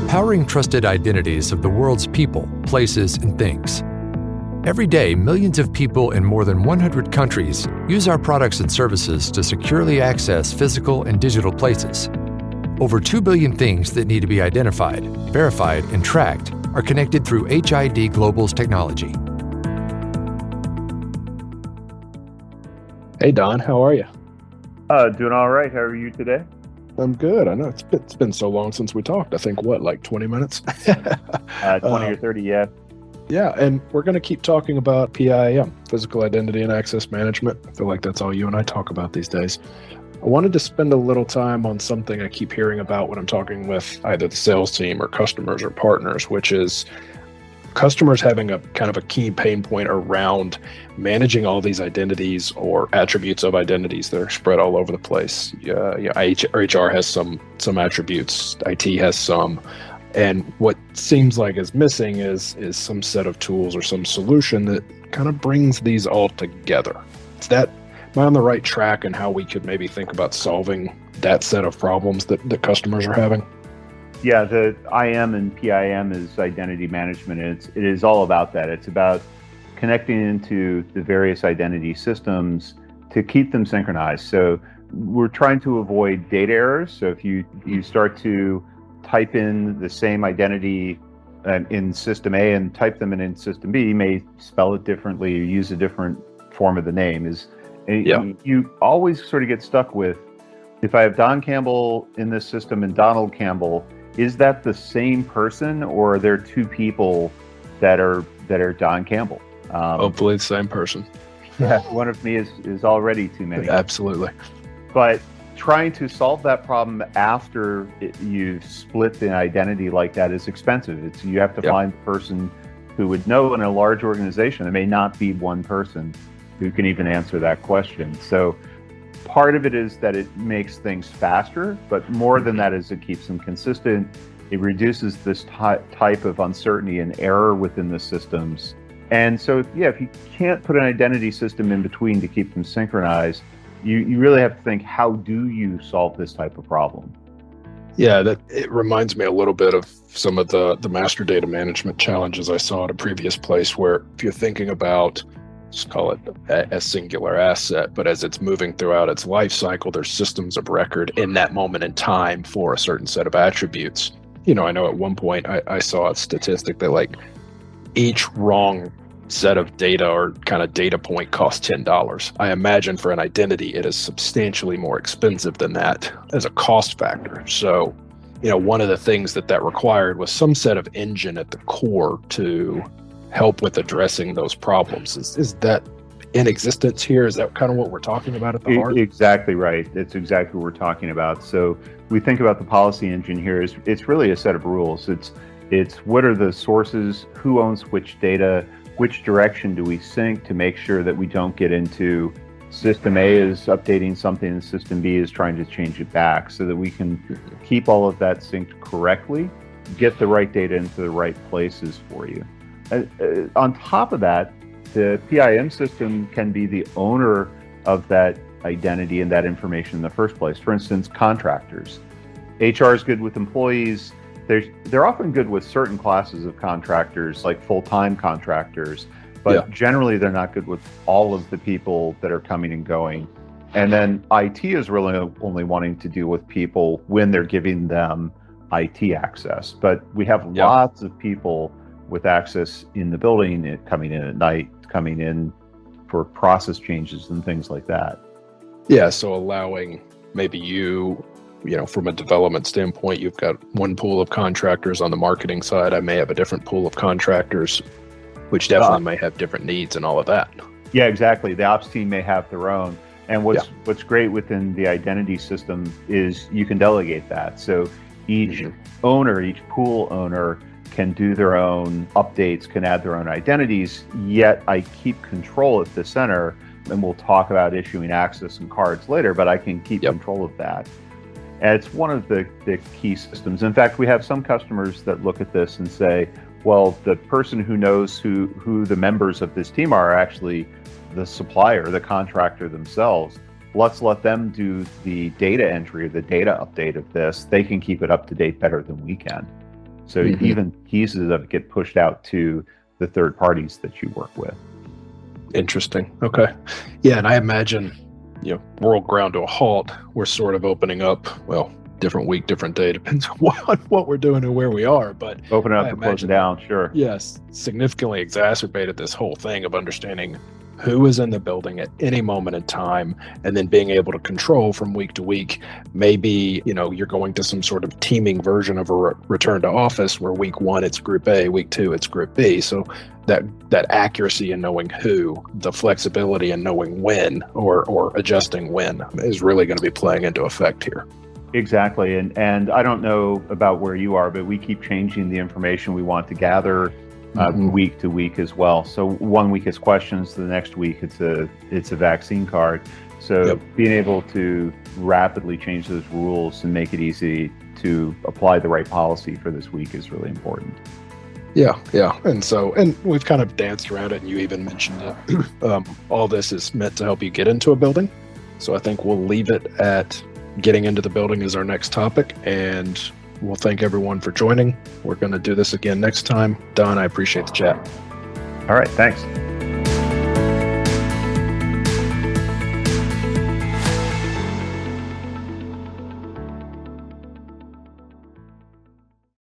powering trusted identities of the world's people, places, and things. Every day, millions of people in more than 100 countries use our products and services to securely access physical and digital places. Over 2 billion things that need to be identified, verified, and tracked are connected through HID Global's technology. Hey Don, how are you? Doing all right. How are you today? I'm good. I know it's been so long since we talked. I think like 20 minutes? 20 or 30, yeah. Yeah, and we're going to keep talking about PIAM, Physical Identity and Access Management. I feel like that's all you and I talk about these days. I wanted to spend a little time on something I keep hearing about when I'm talking with either the sales team or customers or partners, which is customers having a kind of a key pain point around managing all these identities or attributes of identities that are spread all over the place. HR has some attributes, IT has some, and what seems like is missing is some set of tools or some solution that kind of brings these all together. Am I on the right track in how we could maybe think about solving that set of problems that customers are having? Yeah, the IAM and PIAM is identity management. It is all about that. It's about connecting into the various identity systems to keep them synchronized. So we're trying to avoid data errors. So if you start to type in the same identity in system A and type them in system B, you may spell it differently or use a different form of the name. You always sort of get stuck with, if I have Don Campbell in this system and Donald Campbell, is that the same person, or are there two people that are Don Campbell? Hopefully the same person. Yeah, one of me is already too many. Absolutely. But trying to solve that problem after you've split the identity like that is expensive. You have to find the person who would know. In a large organization, there may not be one person who can even answer that question. So part of it is that it makes things faster, but more than that is it keeps them consistent. It reduces this type of uncertainty and error within the systems. And so, if you can't put an identity system in between to keep them synchronized, you really have to think, how do you solve this type of problem? Yeah, it reminds me a little bit of some of the master data management challenges I saw at a previous place, where if you're thinking about, let's call it a singular asset, but as it's moving throughout its life cycle, there's systems of record in that moment in time for a certain set of attributes. I know at one point I saw a statistic that like each wrong set of data or kind of data point costs $10. I imagine for an identity, it is substantially more expensive than that as a cost factor. So, one of the things that required was some set of engine at the core to help with addressing those problems. Is that in existence here? Is that kind of what we're talking about at the heart? Exactly right. It's exactly what we're talking about. So we think about the policy engine here is it's really a set of rules. It's what are the sources, who owns which data, which direction do we sync to make sure that we don't get into system A is updating something and system B is trying to change it back, so that we can keep all of that synced correctly, get the right data into the right places for you. On top of that, the PIM system can be the owner of that identity and that information in the first place. For instance, contractors. HR is good with employees. They're often good with certain classes of contractors, like full-time contractors, but generally they're not good with all of the people that are coming and going. And then IT is really only wanting to deal with people when they're giving them IT access. But we have lots of people with access in the building, coming in at night, coming in for process changes and things like that. Yeah, so allowing maybe from a development standpoint, you've got one pool of contractors. On the marketing side, I may have a different pool of contractors, which definitely may have different needs and all of that. Yeah, exactly. The ops team may have their own. And what's great within the identity system is you can delegate that. So each owner, each pool owner can do their own updates, can add their own identities, yet I keep control at the center, and we'll talk about issuing access and cards later, but I can keep control of that. And it's one of the key systems. In fact, we have some customers that look at this and say, well, the person who knows who the members of this team are actually the supplier, the contractor themselves. Let's let them do the data entry or the data update of this. They can keep it up to date better than we can. So even pieces of it get pushed out to the third parties that you work with. Interesting. Okay. Yeah, and I imagine, world ground to a halt, we're sort of opening up, well, different week, different day, depends on what we're doing and where we are. But open up and closing down, sure. Yes, significantly exacerbated this whole thing of understanding who is in the building at any moment in time, and then being able to control from week to week. Maybe, you're going to some sort of teaming version of a return to office where week 1 it's group A, week 2 it's group B. So that accuracy in knowing who, the flexibility in knowing when or adjusting when is really going to be playing into effect here. Exactly. And I don't know about where you are, but we keep changing the information we want to gather week to week as well. So one week it's questions, the next week it's a vaccine card. So being able to rapidly change those rules and make it easy to apply the right policy for this week is really important. Yeah. And we've kind of danced around it, and you even mentioned it. All this is meant to help you get into a building. So I think we'll leave it at getting into the building is our next topic, and we'll thank everyone for joining. We're going to do this again next time. Don, I appreciate the chat. All right, thanks.